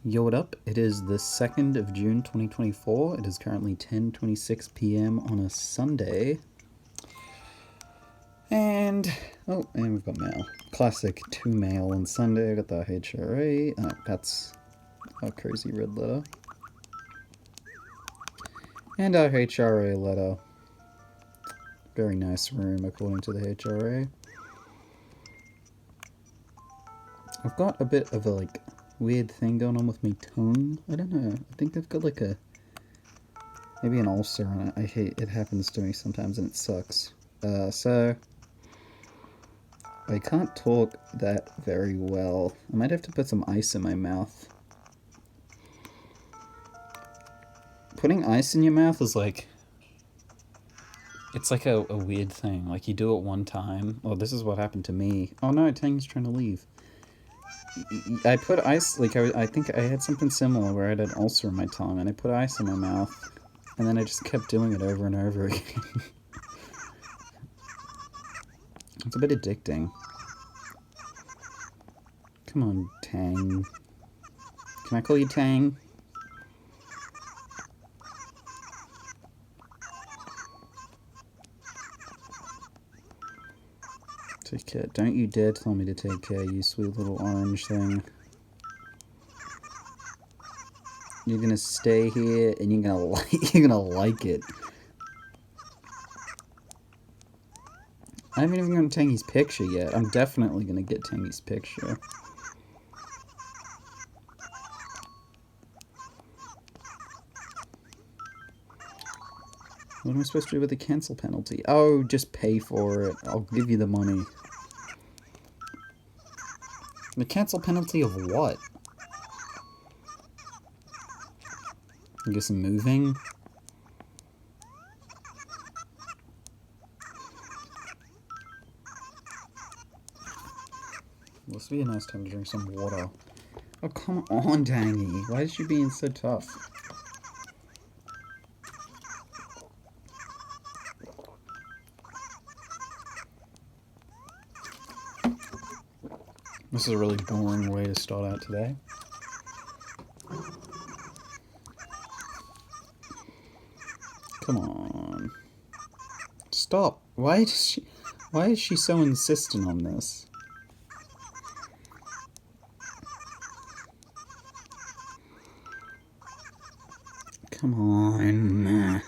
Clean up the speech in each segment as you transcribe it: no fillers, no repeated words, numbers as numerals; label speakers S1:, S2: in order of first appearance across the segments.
S1: Yo, what up? It is the 2nd of June 2024. It is currently 10:26 p.m. on a Sunday. And we've got mail. Classic 2 mail on Sunday. I got the HRA. That's our crazy red letter. And our HRA letter. Very nice room according to the HRA. I've got a bit of a weird thing going on with my tongue. I don't know. I think I've got maybe an ulcer on it. I hate it. Happens to me sometimes and it sucks. So I can't talk that very well. I might have to put some ice in my mouth. Putting ice in your mouth is it's like a weird thing. Like you do it one time. Oh, this is what happened to me. Oh no, Tangy's trying to leave. I put ice, I think I had something similar where I had an ulcer in my tongue, and I put ice in my mouth, and then I just kept doing it over and over again. It's a bit addicting. Come on, Tang. Can I call you Tang? Take care. Don't you dare tell me to take care, you sweet little orange thing. You're gonna stay here and you're gonna like it. I haven't even gotten Tangy's picture yet. I'm definitely gonna get Tangy's picture. What am I supposed to do with the cancel penalty? Oh, just pay for it. I'll give you the money. The cancel penalty of what? I guess moving? This would be a nice time to drink some water. Oh, come on, Tangy. Why is she being so tough? This is a really boring way to start out today. Come on. Stop. Why is she so insistent on this? Come on.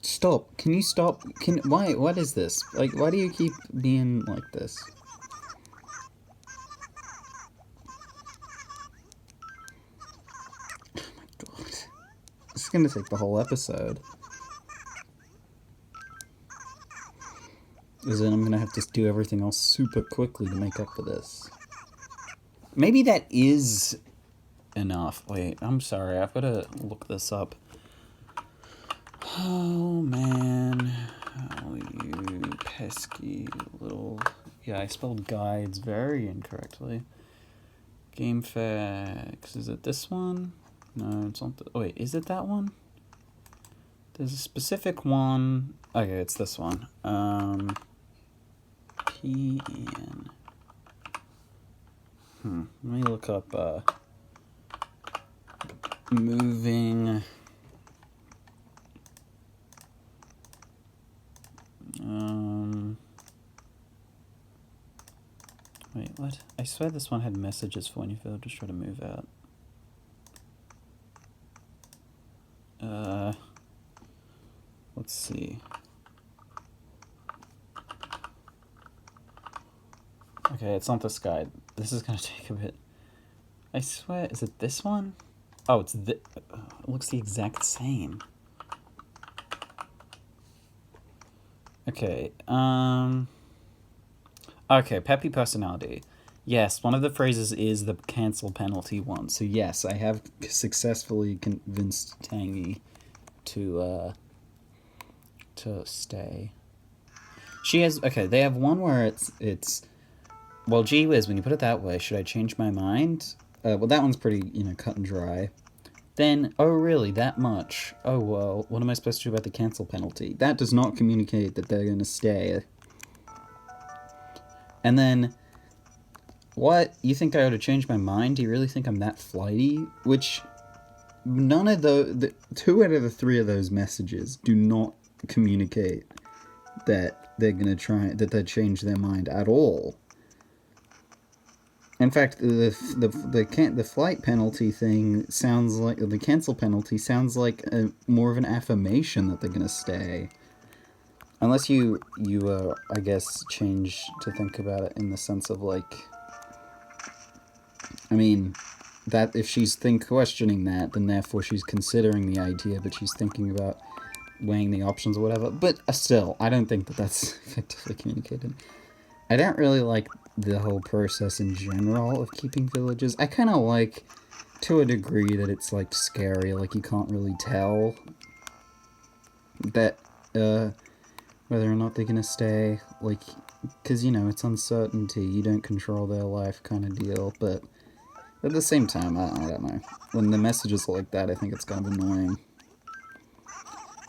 S1: Stop. Can you stop? Why? What is this? Why do you keep being like this? Oh my god. This is gonna take the whole episode. As in, I'm gonna have to do everything else super quickly to make up for this. Maybe that is enough. Wait, I'm sorry. I've got to look this up. Oh, man. Oh, you pesky little... Yeah, I spelled guides very incorrectly. Game facts. Is it this one? No, it's not... Oh, wait, is it that one? There's a specific one... Okay, it's this one. PN. Let me look up, moving... Wait, what? I swear this one had messages for when you failed to try to move out. Let's see. Okay, it's not this guide. This is gonna take a bit. I swear, is it this one? Oh, it's it looks the exact same. Okay, okay, peppy personality. Yes, one of the phrases is the cancel penalty one. So yes, I have successfully convinced Tangy to stay. She has, okay, they have one where it's well, gee whiz, when you put it that way, should I change my mind? Well, that one's pretty, cut and dry. then, oh really, that much? Oh well, what am I supposed to do about the cancel penalty? That does not communicate that they're gonna stay. And then, what? You think I ought to change my mind? Do you really think I'm that flighty? Which, none of the 2 out of the 3 of those messages do not communicate that they're gonna that they change their mind at all. In fact, the flight penalty thing sounds like the cancel penalty sounds like more of an affirmation that they're gonna stay, unless you I guess change to think about it in the sense of like, I mean, that if she's questioning that, then therefore she's considering the idea, but she's thinking about weighing the options or whatever. But still, I don't think that that's effectively communicated. I don't really like the whole process in general of keeping villages. I kind of like, to a degree, that it's, like, scary. Like, you can't really tell that, whether or not they're gonna stay. Like, because, you know, it's uncertainty. You don't control their life kind of deal. But at the same time, I don't know. When the messages are like that, I think it's kind of annoying.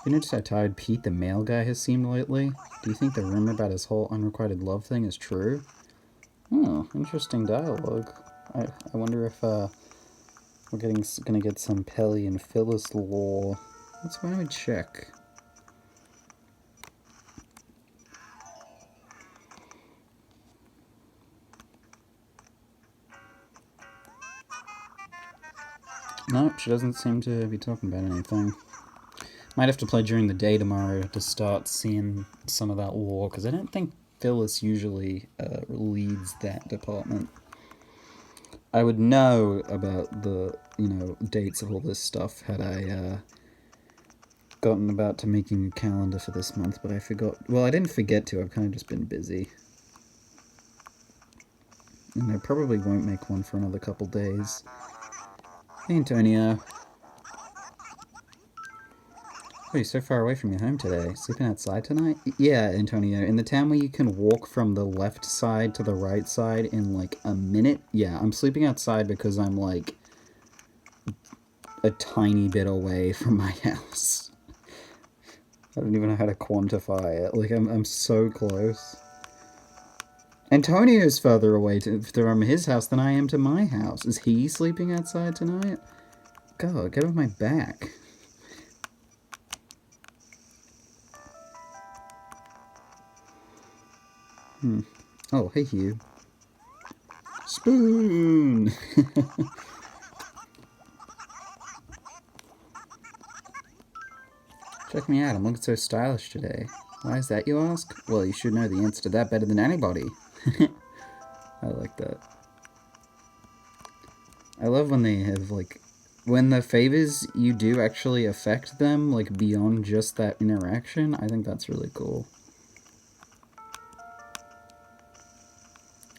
S1: You notice how tired Pete, the male guy, has seemed lately? Do you think the rumor about his whole unrequited love thing is true? Oh, interesting dialogue. I wonder if we're gonna get some Pelly and Phyllis lore. Let's why don't we check. No, she doesn't seem to be talking about anything. Might have to play during the day tomorrow to start seeing some of that lore, because I don't think Phyllis usually leads that department. I would know about the, you know, dates of all this stuff had I gotten about to making a calendar for this month, but I forgot. Well, I didn't forget to, I've kind of just been busy. And I probably won't make one for another couple days. Hey, Antonio. Oh, you're so far away from your home today. Sleeping outside tonight? Yeah, Antonio. In the town where you can walk from the left side to the right side in, like, a minute? Yeah, I'm sleeping outside because I'm, like, a tiny bit away from my house. I don't even know how to quantify it. Like, I'm so close. Antonio's further away from his house than I am to my house. Is he sleeping outside tonight? God, get off my back. Oh, hey, Hugh. Spoon! Check me out, I'm looking so stylish today. Why is that, you ask? Well, you should know the answer to that better than anybody. I like that. I love when they have, like, when the favors you do actually affect them, like, beyond just that interaction. I think that's really cool.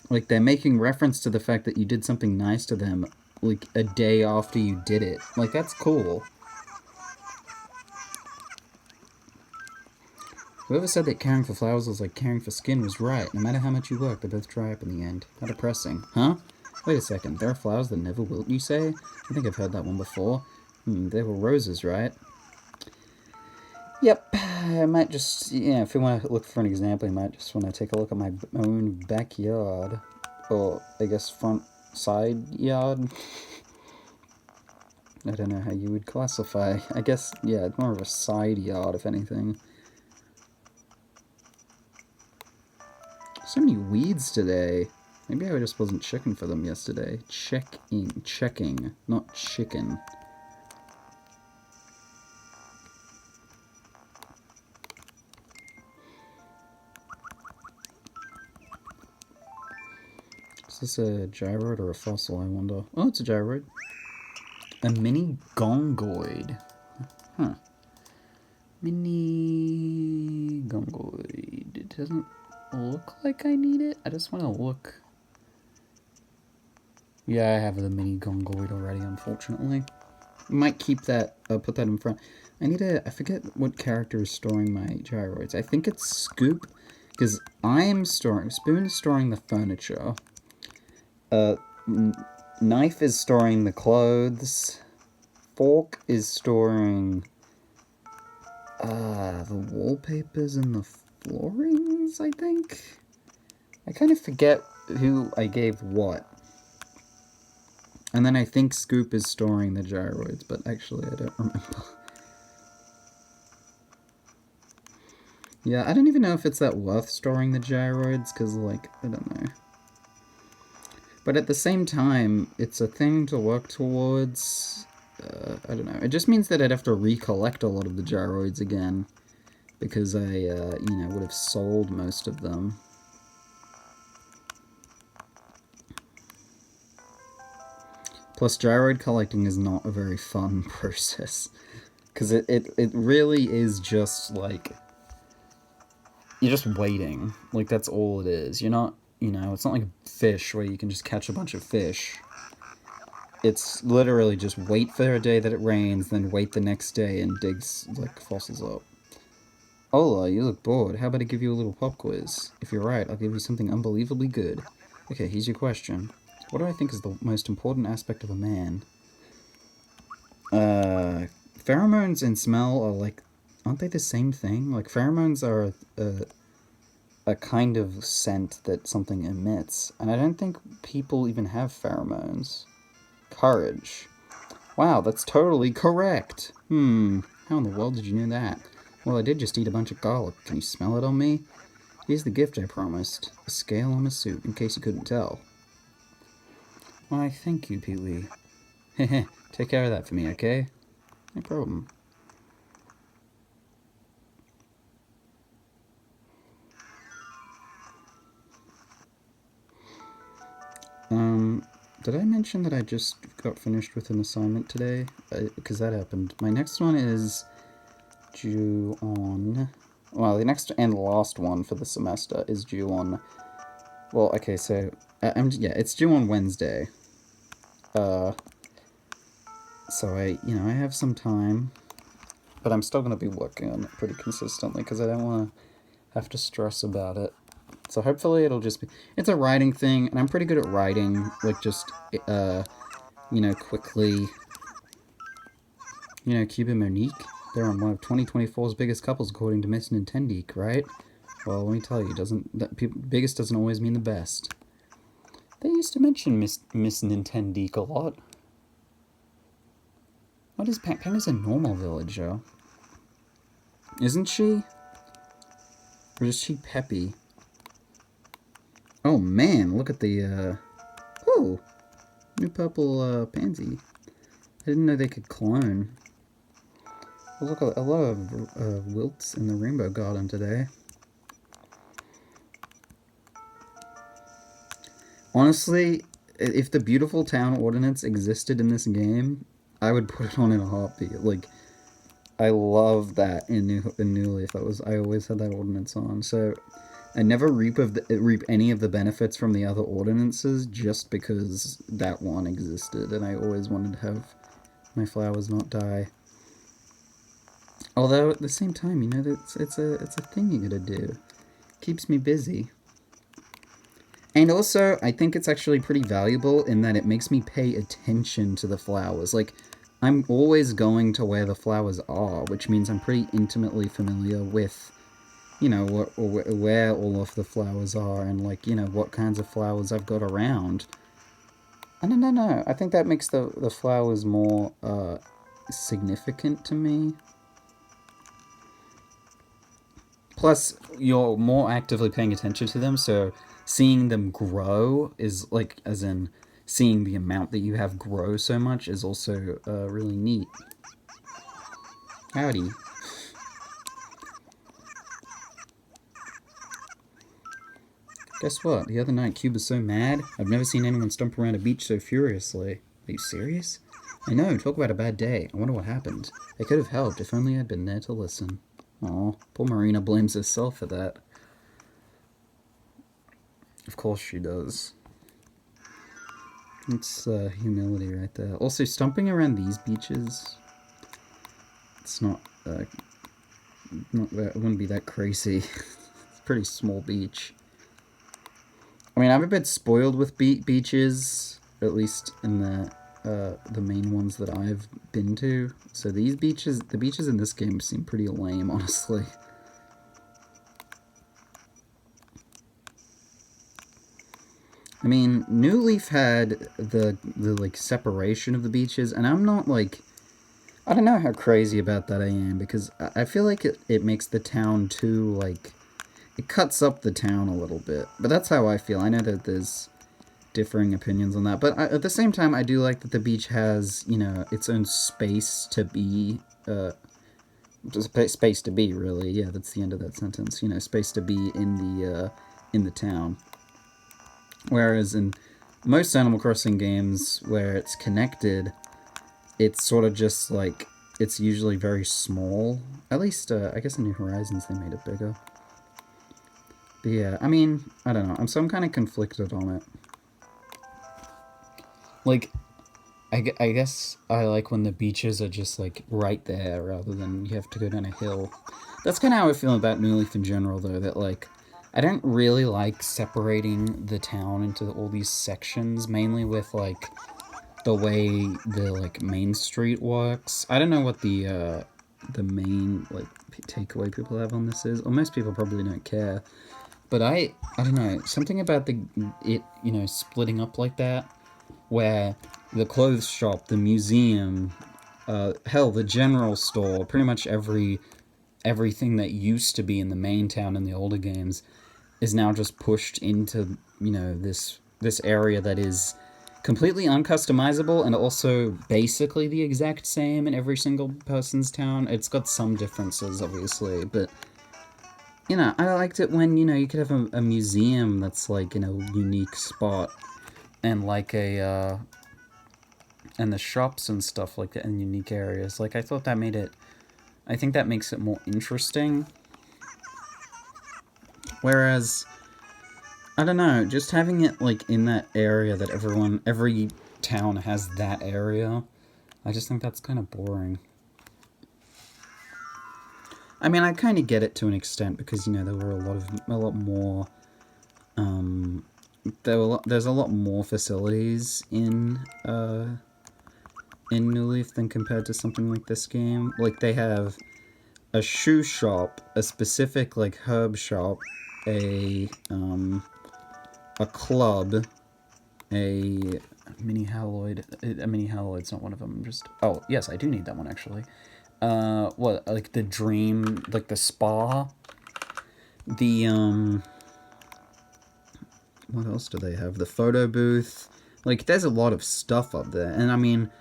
S1: Like, they're making reference to the fact that you did something nice to them, like, a day after you did it. Like, that's cool. Whoever said that caring for flowers was like caring for skin was right. No matter how much you work, they both dry up in the end. How depressing. Huh? Wait a second. There are flowers that never wilt, you say? I think I've heard that one before. They were roses, right? Yep. I might just, yeah, if you want to look for an example, you might just want to take a look at my own backyard. Or, I guess, front side yard. I don't know how you would classify. I guess, yeah, more of a side yard, if anything. So many weeds today. Maybe I just wasn't checking for them yesterday. Checking, not chicken. Is this a gyroid or a fossil, I wonder? Oh, it's a gyroid. A mini gongoid. Huh. Mini gongoid. It doesn't look like I need it. I just want to look. Yeah, I have the mini gongoid already, unfortunately. Might keep that, put that in front. I forget what character is storing my gyroids. I think it's Scoop, because Spoon is storing the furniture. Knife is storing the clothes. fork is storing the wallpapers and the floorings, I think? I kind of forget who I gave what. And then I think Scoop is storing the gyroids, but actually I don't remember. Yeah, I don't even know if it's that worth storing the gyroids, because, like, I don't know. But at the same time, it's a thing to work towards. I don't know. It just means that I'd have to recollect a lot of the gyroids again, because I, you know, would have sold most of them. Plus, gyroid collecting is not a very fun process, because it really is just, like, you're just waiting. Like, that's all it is. You're not, you know, it's not like a fish where you can just catch a bunch of fish. It's literally just wait for a day that it rains, then wait the next day and dig, like, fossils up. Ola, you look bored. How about I give you a little pop quiz? If you're right, I'll give you something unbelievably good. Okay, here's your question. What do I think is the most important aspect of a man? Pheromones and smell are, like, aren't they the same thing? Like, pheromones are a kind of scent that something emits, and I don't think people even have pheromones. Courage. Wow, that's totally correct. How in the world did you know that? Well, I did just eat a bunch of garlic. Can you smell it on me? Here's the gift I promised. A scale on my suit, in case you couldn't tell. Why, thank you, Peewee. Heh. Take care of that for me, okay? No problem. Did I mention that I just got finished with an assignment today? Because that happened. My next one is due on... Well, the next and last one for the semester is due on... Well, okay, so... yeah, it's due on Wednesday. So I have some time. But I'm still going to be working on it pretty consistently because I don't want to have to stress about it. So hopefully it'll just be... It's a writing thing, and I'm pretty good at writing, like, just, quickly. Cube and Monique, they're on one of 2024's biggest couples according to Miss Nintendique, right? Well, let me tell you, biggest doesn't always mean the best. They used to mention Miss Nintendique a lot. What is Pango's a normal villager? Isn't she? Or is she peppy? Oh man, look at the, oh! New purple, pansy. I didn't know they could clone. Well, look, a lot of wilts in the rainbow garden today. Honestly, if the beautiful town ordinance existed in this game, I would put it on in a heartbeat. Like, I love that in New Leaf. I always had that ordinance on. So I never reap any of the benefits from the other ordinances just because that one existed, and I always wanted to have my flowers not die. Although at the same time, it's a thing you gotta do. Keeps me busy. And also, I think it's actually pretty valuable in that it makes me pay attention to the flowers. Like, I'm always going to where the flowers are, which means I'm pretty intimately familiar with, where all of the flowers are and, like, what kinds of flowers I've got around. I don't know. I think that makes the flowers more significant to me. Plus, you're more actively paying attention to them, so seeing them grow is, like, as in seeing the amount that you have grow so much is also really neat. Howdy. Guess what? The other night, Cube was so mad. I've never seen anyone stomp around a beach so furiously. Are you serious? I know, talk about a bad day. I wonder what happened. I could have helped if only I'd been there to listen. Aw, poor Marina blames herself for that. Of course she does. It's humility right there. Also, stomping around these beaches, it's not it wouldn't be that crazy. It's a pretty small beach. I mean, I'm a bit spoiled with beaches, at least in the the main ones that I've been to. So the beaches in this game seem pretty lame, honestly. I mean, New Leaf had the like separation of the beaches, and I'm not like, I don't know how crazy about that I am, because I feel like it makes the town too, like, it cuts up the town a little bit. But that's how I feel. I know that there's differing opinions on that, but at the same time, I do like that the beach has, you know, its own space to be, just space to be, really. Yeah, that's the end of that sentence. You know, space to be in the town. Whereas in most Animal Crossing games where it's connected, it's sort of just like, it's usually very small. At least, I guess in New Horizons they made it bigger. But yeah, I mean, I don't know. I'm kind of conflicted on it. Like, I guess I like when the beaches are just like right there rather than you have to go down a hill. That's kind of how I feel about New Leaf in general, though, that like, I don't really like separating the town into all these sections, mainly with like the way the like main street works. I don't know what the main like takeaway people have on this is, or most people probably don't care. But I don't know, something about it, you know, splitting up like that, where the clothes shop, the museum, hell, the general store, pretty much everything that used to be in the main town in the older games is now just pushed into, you know, this area that is completely uncustomizable and also basically the exact same in every single person's town. It's got some differences, obviously, but, you know, I liked it when, you know, you could have a museum that's, like, in a unique spot, and, like, and the shops and stuff like that in unique areas. Like, I thought that made it, I think that makes it more interesting. Whereas, I don't know, just having it, like, in that area that every town has that area, I just think that's kind of boring. I mean, I kind of get it to an extent, because, you know, there were a lot more, there's a lot more facilities in New Leaf than compared to something like this game. Like, they have a shoe shop, a specific, like, herb shop, a club, a mini Haloid. A mini Haloid's not one of them. Just, oh yes, I do need that one actually. What, like the dream, like the spa, the what else do they have? The photo booth. Like, there's a lot of stuff up there, and I mean,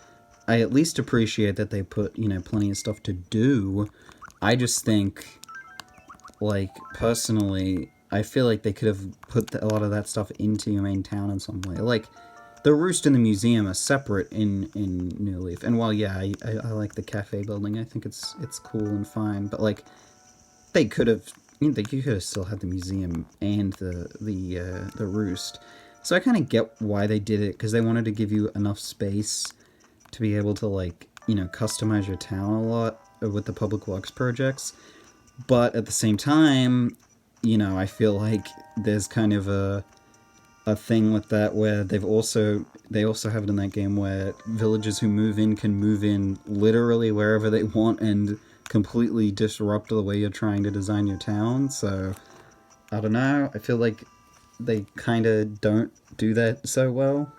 S1: I at least appreciate that they put, you know, plenty of stuff to do. I just think, like, personally, I feel like they could have put a lot of that stuff into your main town in some way. Like, the Roost and the museum are separate in New Leaf. And while, yeah, I like the cafe building, I think it's cool and fine. But, like, they could have, you know, they could have still had the museum and the Roost. So I kind of get why they did it, because they wanted to give you enough space to be able to, like, you know, customize your town a lot with the public works projects. But at the same time, you know, I feel like there's kind of a thing with that where they also have it in that game where villagers who move in can move in literally wherever they want and completely disrupt the way you're trying to design your town. So, I don't know, I feel like they kind of don't do that so well.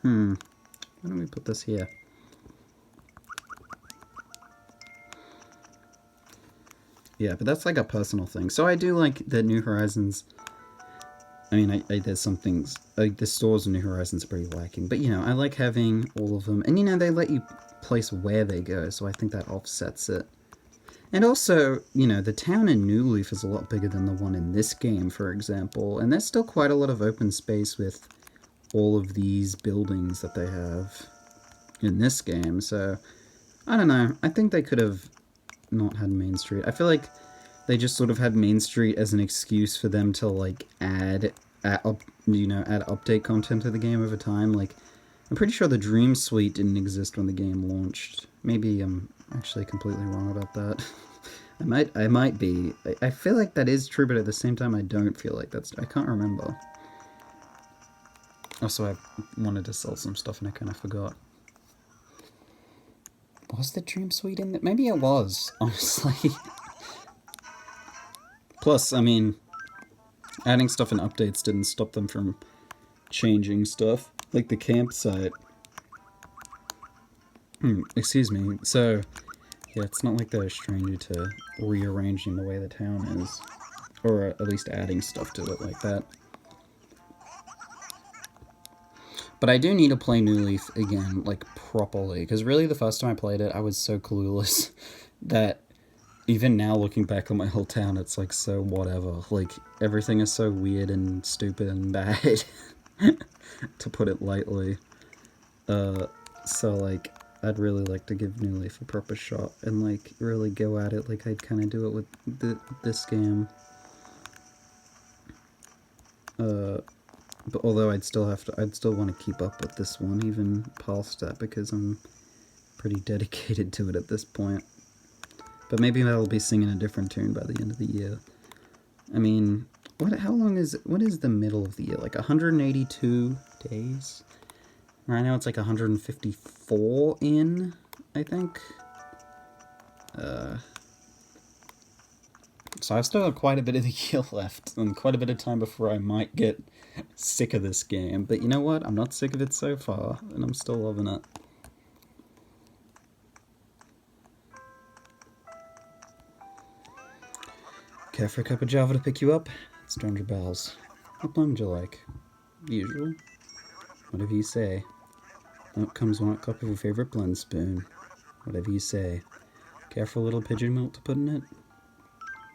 S1: Why don't we put this here? Yeah, but that's like a personal thing. So I do like the New Horizons. I mean, there's some things, like the stores in New Horizons are pretty lacking, but, you know, I like having all of them, and, you know, they let you place where they go, so I think that offsets it. And also, you know, the town in New Leaf is a lot bigger than the one in this game, for example, and there's still quite a lot of open space with all of these buildings that they have in this game, so, I don't know, I think they could have not had Main Street. I feel like they just sort of had Main Street as an excuse for them to, like, add update content to the game over time. Like, I'm pretty sure the Dream Suite didn't exist when the game launched. Maybe I'm actually completely wrong about that. I might be. I feel like that is true, but at the same time, I don't feel like that's. I can't remember. Also, I wanted to sell some stuff and I kind of forgot. Was the Dream Suite in there? Maybe it was, honestly. Plus, I mean, adding stuff in updates didn't stop them from changing stuff. Like the campsite. Excuse me. So, yeah, it's not like they're a stranger to rearranging the way the town is. Or at least adding stuff to it like that. But I do need to play New Leaf again, like, properly. Because really, the first time I played it, I was so clueless that even now, looking back on my whole town, it's like, so whatever. Like, everything is so weird and stupid and bad, to put it lightly. So, like, I'd really like to give New Leaf a proper shot and, like, really go at it like I'd kind of do it with this game. But although I'd still want to keep up with this one, even past that, because I'm pretty dedicated to it at this point. But maybe I'll be singing a different tune by the end of the year. I mean, what is the middle of the year? Like 182 days? Right now it's like 154 in, I think. So I've still got quite a bit of the year left, and quite a bit of time before I might get sick of this game. But you know what? I'm not sick of it so far, and I'm still loving it. Care for a cup of Java to pick you up? Stranger Bells. What blend would you like? Usual. Whatever you say. Out comes 1 cup of your favorite blend spoon. Whatever you say. Care for a little pigeon milk to put in it?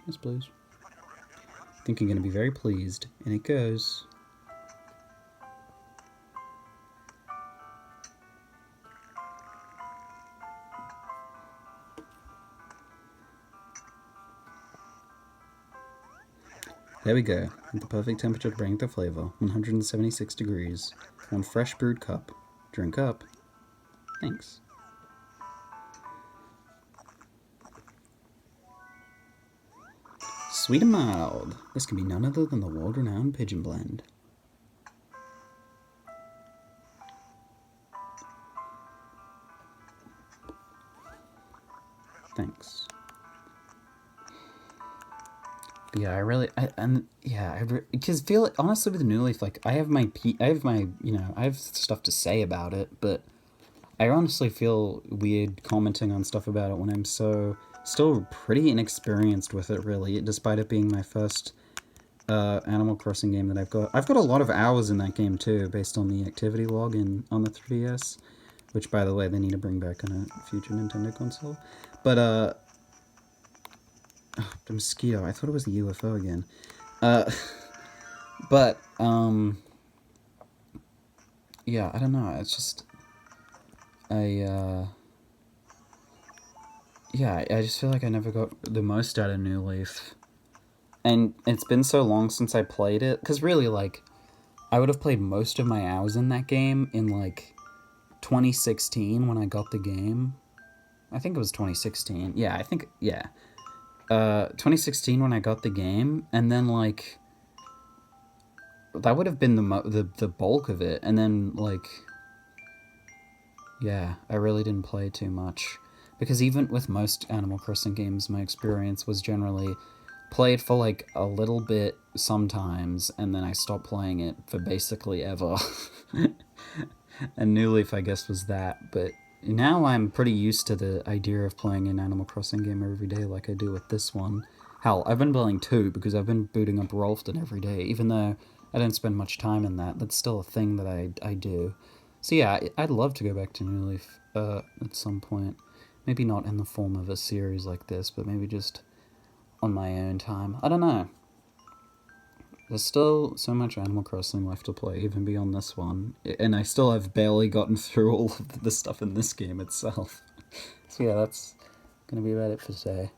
S1: Yes, please. I think you're going to be very pleased. And it goes. There we go. At the perfect temperature to bring the flavor. 176 degrees. 1 fresh brewed cup. Drink up. Thanks. Sweet and mild. This can be none other than the world-renowned Pigeon Blend. Thanks. But yeah, because honestly with the New Leaf, like I have stuff to say about it, but I honestly feel weird commenting on stuff about it when I'm still pretty inexperienced with it, really, despite it being my first Animal Crossing game that I've got. I've got a lot of hours in that game too, based on the activity log on the 3DS, which, by the way, they need to bring back on a future Nintendo console. But the mosquito. I thought it was the UFO again. Yeah, I don't know. It's just yeah, I just feel like I never got the most out of New Leaf. And it's been so long since I played it, because really, like, I would have played most of my hours in that game in, like, 2016 when I got the game. I think it was 2016. Yeah, I think, yeah. 2016 when I got the game, and then, like, that would have been the bulk of it, and then, like, yeah, I really didn't play too much. Because even with most Animal Crossing games, my experience was generally play it for, like, a little bit sometimes, and then I stopped playing it for basically ever. And New Leaf, I guess, was that, but now I'm pretty used to the idea of playing an Animal Crossing game every day like I do with this one. Hell, I've been playing 2 because I've been booting up Rolfton every day, even though I don't spend much time in that. That's still a thing that I do. So yeah, I'd love to go back to New Leaf at some point. Maybe not in the form of a series like this, but maybe just on my own time. I don't know. There's still so much Animal Crossing left to play, even beyond this one. And I still have barely gotten through all of the stuff in this game itself. So yeah, that's gonna be about it for today.